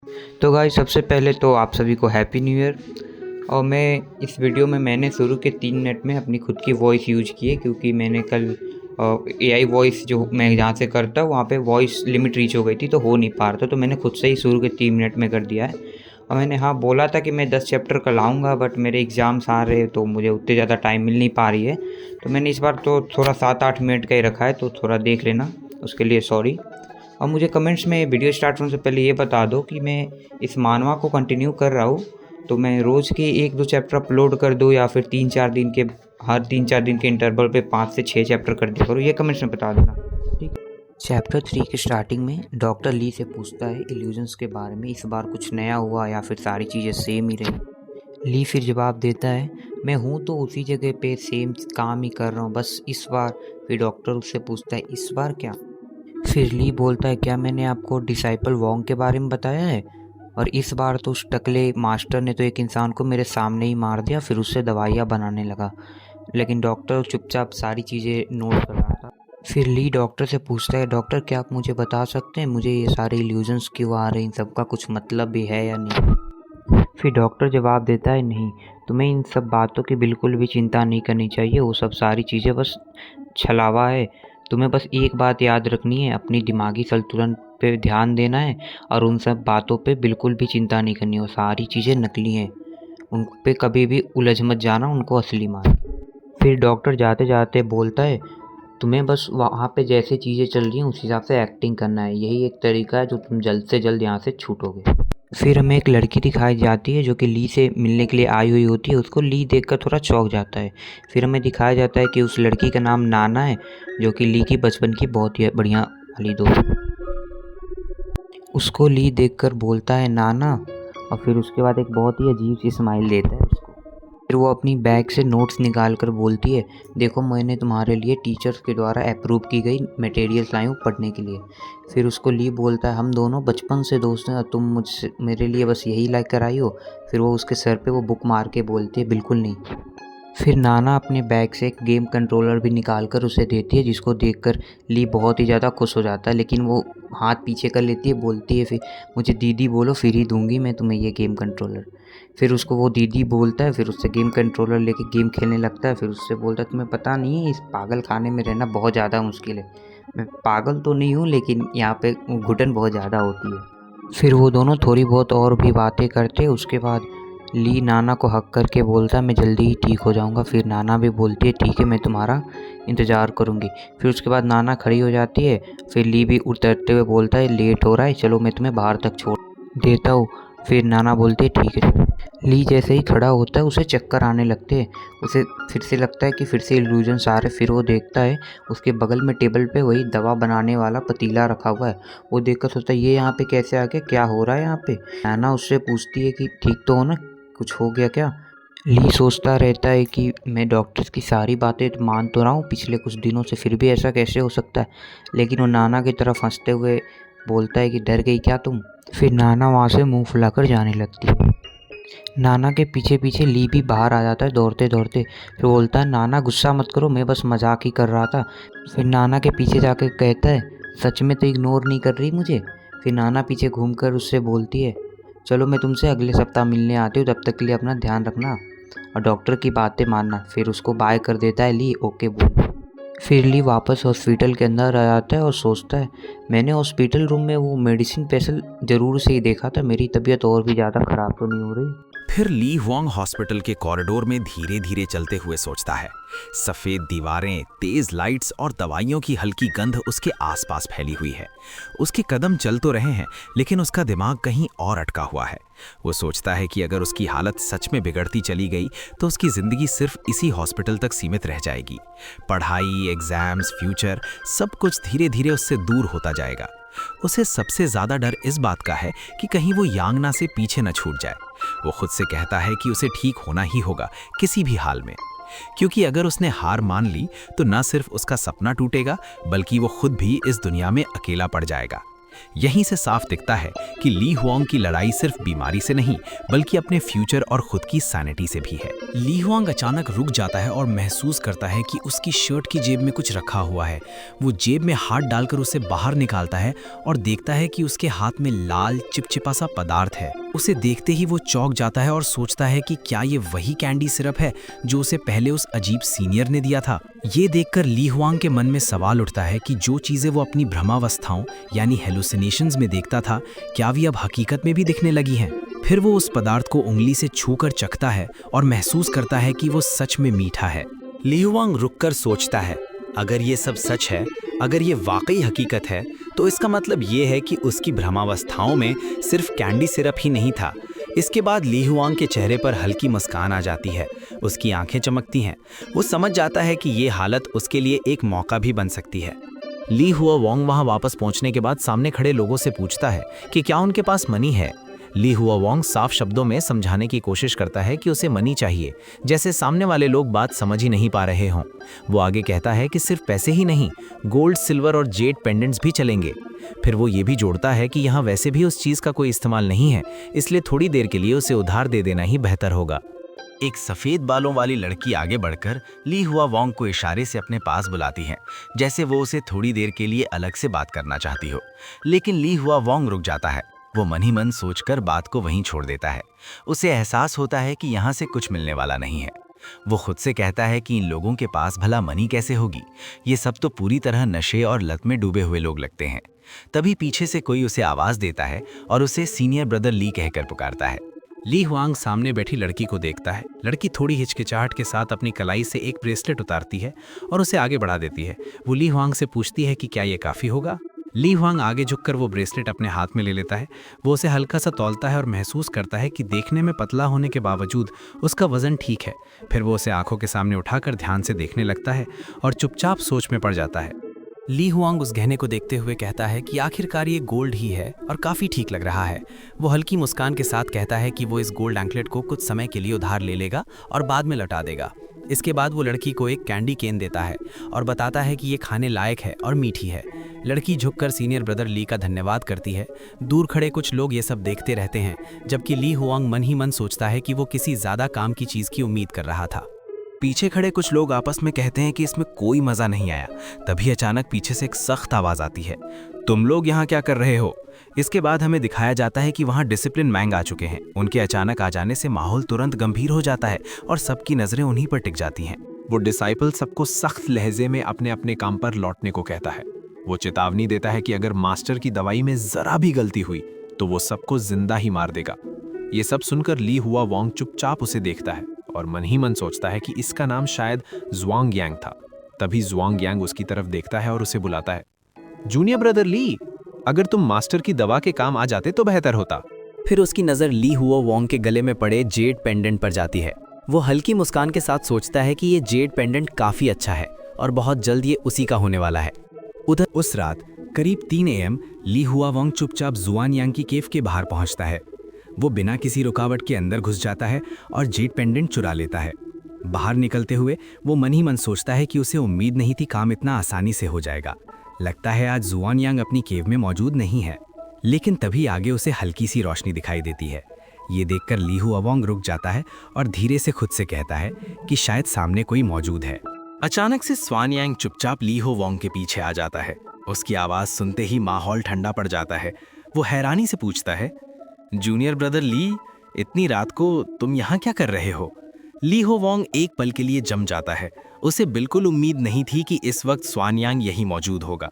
तो गाइस सबसे पहले तो आप सभी को हैप्पी न्यू ईयर। और मैं इस वीडियो में मैंने शुरू के 3 मिनट में अपनी खुद की वॉइस यूज़ की है, क्योंकि मैंने कल एआई वॉइस जो मैं जहाँ से करता हूँ वहाँ पे वॉइस लिमिट रीच हो गई थी, तो हो नहीं पा रहा था। तो मैंने खुद से ही शुरू के 3 मिनट में कर दिया है। और मैंने बोला था कि मैं 10 चैप्टर कल आऊँगा, बट मेरे एग्ज़ाम्स आ रहे तो मुझे उतने ज़्यादा टाइम मिल नहीं पा रही है। तो मैंने इस बार तो थोड़ा 7-8 मिनट का ही रखा है, तो थोड़ा देख लेना, उसके लिए सॉरी। और मुझे कमेंट्स में वीडियो स्टार्ट होने से पहले ये बता दो कि मैं इस मानवा को कंटिन्यू कर रहा हूँ, तो मैं रोज़ के 1-2 चैप्टर अपलोड कर दूँ, या फिर 3-4 दिन के हर 3-4 दिन के इंटरवल पे 5 से 6 चैप्टर कर दिया करूँ। ये कमेंट्स में बता देना, ठीक है। चैप्टर 3 के स्टार्टिंग में डॉक्टर ली से पूछता है इल्यूजन्स के बारे में, इस बार कुछ नया हुआ या फिर सारी चीज़ें सेम ही रही। ली फिर जवाब देता है, मैं हूँ तो उसी जगह पे सेम काम ही कर रहा हूँ, बस इस बार। फिर डॉक्टर उससे पूछता है इस बार क्या। फिर ली बोलता है, क्या मैंने आपको डिसाइपल वोंग के बारे में बताया है? और इस बार तो उस टकले मास्टर ने तो एक इंसान को मेरे सामने ही मार दिया, फिर उससे दवाइयाँ बनाने लगा। लेकिन डॉक्टर चुपचाप सारी चीज़ें नोट कर रहा था। फिर ली डॉक्टर से पूछता है, डॉक्टर क्या आप मुझे बता सकते हैं मुझे ये सारे इल्यूजन्स क्यों आ रहे हैं, इन सब का कुछ मतलब भी है या नहीं? फिर डॉक्टर जवाब देता है, नहीं, तुम्हें इन सब बातों की बिल्कुल भी चिंता नहीं करनी चाहिए, वो सब सारी चीज़ें बस छलावा है। तुम्हें बस एक बात याद रखनी है, अपनी दिमागी संतुलन पे ध्यान देना है, और उन सब बातों पे बिल्कुल भी चिंता नहीं करनी है, वो सारी चीज़ें नकली हैं, उन पे कभी भी उलझ मत जाना, उनको असली मान। फिर डॉक्टर जाते जाते बोलता है, तुम्हें बस वहाँ पे जैसे चीज़ें चल रही हैं उस हिसाब से एक्टिंग करना है, यही एक तरीका है जो तुम जल्द से जल्द यहाँ से छूटोगे। फिर हमें एक लड़की दिखाई जाती है जो कि ली से मिलने के लिए आई हुई होती है। उसको ली देखकर थोड़ा चौंक जाता है। फिर हमें दिखाया जाता है कि उस लड़की का नाम नाना है, जो कि ली की बचपन की बहुत ही बढ़िया वाली दोस्त। उसको ली देखकर बोलता है नाना, और फिर उसके बाद एक बहुत ही अजीब सी स्माइल देता है उसको। फिर वो अपनी बैग से नोट्स निकाल कर बोलती है, देखो मैंने तुम्हारे लिए टीचर्स के द्वारा अप्रूव की गई मटेरियल्स लाई हूँ पढ़ने के लिए। फिर उसको ली बोलता है, हम दोनों बचपन से दोस्त हैं और तुम मुझसे मेरे लिए बस यही लाइक कर आई हो? फिर वो उसके सर पे वो बुक मार के बोलती है, बिल्कुल नहीं। फिर नाना अपने बैग से एक गेम कंट्रोलर भी निकाल कर उसे देती है, जिसको देखकर ली बहुत ही ज़्यादा खुश हो जाता है, लेकिन वो हाथ पीछे कर लेती है, बोलती है फिर, मुझे दीदी बोलो फिर ही दूंगी मैं तुम्हें ये गेम कंट्रोलर। फिर उसको वो दीदी बोलता है, फिर उससे गेम कंट्रोलर लेके गेम खेलने लगता है। फिर उससे बोलता है, तुम्हें पता नहीं है इस पागल खाने में रहना बहुत ज़्यादा मुश्किल है। मैं पागल तो नहीं हूँ, लेकिन यहाँ पे घुटन बहुत ज़्यादा होती है। फिर वो दोनों थोड़ी बहुत और भी बातें करते हैं। उसके बाद ली नाना को हक करके बोलता है, मैं जल्दी ही ठीक हो जाऊंगा। फिर नाना भी बोलती है, ठीक है मैं तुम्हारा इंतज़ार करूंगी। फिर उसके बाद नाना खड़ी हो जाती है। फिर ली भी उतरते हुए बोलता है, लेट हो रहा है, चलो मैं तुम्हें बाहर तक छोड़ देता हूँ। फिर नाना बोलती है, ठीक है। ली जैसे ही खड़ा होता है उसे चक्कर आने लगते हैं। उसे फिर से लगता है कि फिर से इल्यूजन्स आ रहे। फिर वो देखता है उसके बगल में टेबल पे वही दवा बनाने वाला पतीला रखा हुआ है। वो देखकर सोचता है, ये यहाँ पे कैसे आ गया, क्या हो रहा है यहाँ पे? नाना उससे पूछती है कि ठीक तो हो ना, कुछ हो गया क्या? ली सोचता रहता है कि मैं डॉक्टर्स की सारी बातें तो मान तो रहा हूँ पिछले कुछ दिनों से, फिर भी ऐसा कैसे हो सकता है? लेकिन वो नाना की तरफ हंसते हुए बोलता है कि डर गई क्या तुम? फिर नाना वहाँ से मुंह फुलाकर जाने लगती है। नाना के पीछे पीछे ली भी बाहर आ जाता है दौड़ते दौड़ते। फिर बोलता है, नाना गुस्सा मत करो, मैं बस मजाक ही कर रहा था। फिर नाना के पीछे जाकर कहता है, सच में तो इग्नोर नहीं कर रही मुझे? फिर नाना पीछे घूमकर उससे बोलती है, चलो मैं तुमसे अगले सप्ताह मिलने आती हूँ, तब तक के लिए अपना ध्यान रखना और डॉक्टर की बातें मानना। फिर उसको बाय कर देता है ली, ओके बोल। फिर ली वापस हॉस्पिटल के अंदर आ जाता है और सोचता है, मैंने हॉस्पिटल रूम में वो मेडिसिन पेशल ज़रूर से ही देखा था, मेरी तबीयत और भी ज़्यादा ख़राब तो नहीं हो रही? फिर ली हुआंग हॉस्पिटल के कॉरिडोर में धीरे धीरे चलते हुए सोचता है। सफेद दीवारें, तेज लाइट्स और दवाइयों की हल्की गंध उसके आसपास फैली हुई है। उसके कदम चल तो रहे हैं, लेकिन उसका दिमाग कहीं और अटका हुआ है। वो सोचता है कि अगर उसकी हालत सच में बिगड़ती चली गई तो उसकी जिंदगी सिर्फ इसी हॉस्पिटल तक सीमित रह जाएगी। पढ़ाई, एग्जाम्स, फ्यूचर, सब कुछ धीरे धीरे उससे दूर होता जाएगा। उसे सबसे ज्यादा डर इस बात का है कि कहीं वो यांगना से पीछे न छूट जाए। वो खुद से कहता है कि उसे ठीक होना ही होगा किसी भी हाल में, क्योंकि अगर उसने हार मान ली तो न सिर्फ उसका सपना टूटेगा, बल्कि वो खुद भी इस दुनिया में अकेला पड़ जाएगा। यहीं से साफ दिखता है कि ली हुआंग की लड़ाई सिर्फ बीमारी से नहीं बल्कि अपने फ्यूचर और खुद की सैनिटी से भी है। ली हुआंग अचानक रुक जाता है और महसूस करता है कि उसकी शर्ट की जेब में कुछ रखा हुआ है। वो जेब में हाथ डालकर उसे बाहर निकालता है और देखता है कि उसके हाथ में लाल चिपचिपा सा पदार्थ है। उसे देखते ही वो चौंक जाता है और सोचता है कि क्या ये वही कैंडी सिरप है जो उसे पहले उस अजीब सीनियर ने दिया था। ये देखकर ली हुआंग के मन में सवाल उठता है कि जो चीजें वो अपनी भ्रमावस्थाओं यानी हेलुसिनेशंस में देखता था, क्या वे अब हकीकत में भी दिखने लगी हैं? फिर वो उस पदार्थ को उंगली से छूकर चखता है और महसूस करता है कि वो सच में मीठा है। ली हुआंग रुककर सोचता है, अगर ये सब सच है, अगर ये वाकई हकीकत है, तो इसका मतलब ये है कि उसकी भ्रमावस्थाओं में सिर्फ कैंडी सिरप ही नहीं था। इसके बाद ली हुआंग के चेहरे पर हल्की मुस्कान आ जाती है, उसकी आंखें चमकती हैं। वो समझ जाता है कि ये हालत उसके लिए एक मौका भी बन सकती है। ली हुआंग वहां वापस पहुंचने के बाद सामने खड़े लोगों से पूछता है कि क्या उनके पास मनी है। ली हुआंग साफ शब्दों में समझाने की कोशिश करता है कि उसे मनी चाहिए, जैसे सामने वाले लोग बात समझ ही नहीं पा रहे हों। वो आगे कहता है कि सिर्फ पैसे ही नहीं, गोल्ड, सिल्वर और जेड पेंडेंट्स भी चलेंगे। फिर वो ये भी जोड़ता है कि यहाँ वैसे भी उस चीज़ का कोई इस्तेमाल नहीं है, इसलिए थोड़ी देर के लिए उसे उधार दे देना ही बेहतर होगा। एक सफ़ेद बालों वाली लड़की आगे बढ़कर ली हुआंग को इशारे से अपने पास बुलाती है, जैसे वो उसे थोड़ी देर के लिए अलग से बात करना चाहती हो। लेकिन ली हुआंग रुक जाता है। वो मन ही मन सोचकर बात को वहीं छोड़ देता है। उसे एहसास होता है कि यहाँ से कुछ मिलने वाला नहीं है। वो खुद से कहता है कि इन लोगों के पास भला मनी कैसे होगी, ये सब तो पूरी तरह नशे और लत में डूबे हुए लोग लगते हैं। तभी पीछे से कोई उसे आवाज़ देता है और उसे सीनियर ब्रदर ली कहकर पुकारता है। ली हुआंग सामने बैठी लड़की को देखता है। लड़की थोड़ी हिचकिचाहट के साथ अपनी कलाई से एक ब्रेसलेट उतारती है और उसे आगे बढ़ा देती है। वो ली हुआंग से पूछती है कि क्या ये काफ़ी होगा। ली हुआंग आगे झुककर वो ब्रेसलेट अपने हाथ में ले लेता है। वो उसे हल्का सा तौलता है और महसूस करता है कि देखने में पतला होने के बावजूद उसका वजन ठीक है। फिर वो उसे आंखों के सामने उठाकर ध्यान से देखने लगता है और चुपचाप सोच में पड़ जाता है। ली हुआंग उस गहने को देखते हुए कहता है कि आखिरकार ये गोल्ड ही है और काफ़ी ठीक लग रहा है। वो हल्की मुस्कान के साथ कहता है कि वो इस गोल्ड एंकलेट को कुछ समय के लिए उधार ले लेगा और बाद में लौटा देगा। इसके बाद वो लड़की को एक कैंडी केन देता है और बताता है कि ये खाने लायक है और मीठी है। लड़की झुककर सीनियर ब्रदर ली का धन्यवाद करती है। दूर खड़े कुछ लोग ये सब देखते रहते हैं, जबकि ली हुआंग मन ही मन सोचता है कि वो किसी ज़्यादा काम की चीज़ की उम्मीद कर रहा था। पीछे खड़े कुछ लोग आपस में कहते हैं कि इसमें कोई मज़ा नहीं आया। तभी अचानक पीछे से एक सख्त आवाज़ आती है, तुम लोग यहाँ क्या कर रहे हो? इसके बाद हमें दिखाया जाता है कि वहाँ डिसिप्लिन मैंग आ चुके हैं। उनके अचानक आ जाने से माहौल तुरंत गंभीर हो जाता है और सबकी नज़रें उन्हीं पर टिक जाती हैं। वो डिसाइपल सबको सख्त लहजे में अपने अपने काम पर लौटने को कहता है। वो चेतावनी देता है कि अगर मास्टर की दवाई में ज़रा भी गलती हुई तो वो सबको जिंदा ही मार देगा। ये सब सुनकर ली हुआंग चुपचाप उसे देखता है और मन ही मन सोचता है कि इसका नाम शायद जुआंग यांग था। तभी जुआंग यांग उसकी तरफ देखता है और उसे बुलाता है, जूनियर ब्रदर ली, अगर तुम मास्टर की दवा के काम आ जाते तो बेहतर होता। फिर उसकी नज़र ली हुआंग के गले में पड़े जेड पेंडेंट पर जाती है। वो हल्की मुस्कान के साथ सोचता है कि ये जेड पेंडेंट काफ़ी अच्छा है और बहुत जल्द ये उसी का होने वाला है। उधर उस रात करीब 3 AM ली हुआंग चुपचाप जुआन यांग की केव के बाहर पहुंचता है। वो बिना किसी रुकावट के अंदर घुस जाता है और जेड पेंडेंट चुरा लेता है। बाहर निकलते हुए वो मन ही मन सोचता है कि उसे उम्मीद नहीं थी काम इतना आसानी से हो जाएगा। लगता है आज जुआन यांग अपनी केव में मौजूद नहीं है। लेकिन तभी आगे उसे हल्की सी रोशनी दिखाई देती है। ये देखकर ली हुआंग रुक जाता है और धीरे से खुद से कहता है कि शायद सामने कोई मौजूद है। अचानक से स्वान यांग चुपचाप ली हुआंग के पीछे आ जाता है। उसकी आवाज़ सुनते ही माहौल ठंडा पड़ जाता है। वो हैरानी से पूछता है, जूनियर ब्रदर ली, इतनी रात को तुम यहाँ क्या कर रहे हो? ली हुआंग एक पल के लिए जम जाता है। उसे बिल्कुल उम्मीद नहीं थी कि इस वक्त स्वान यांग यहीं मौजूद होगा।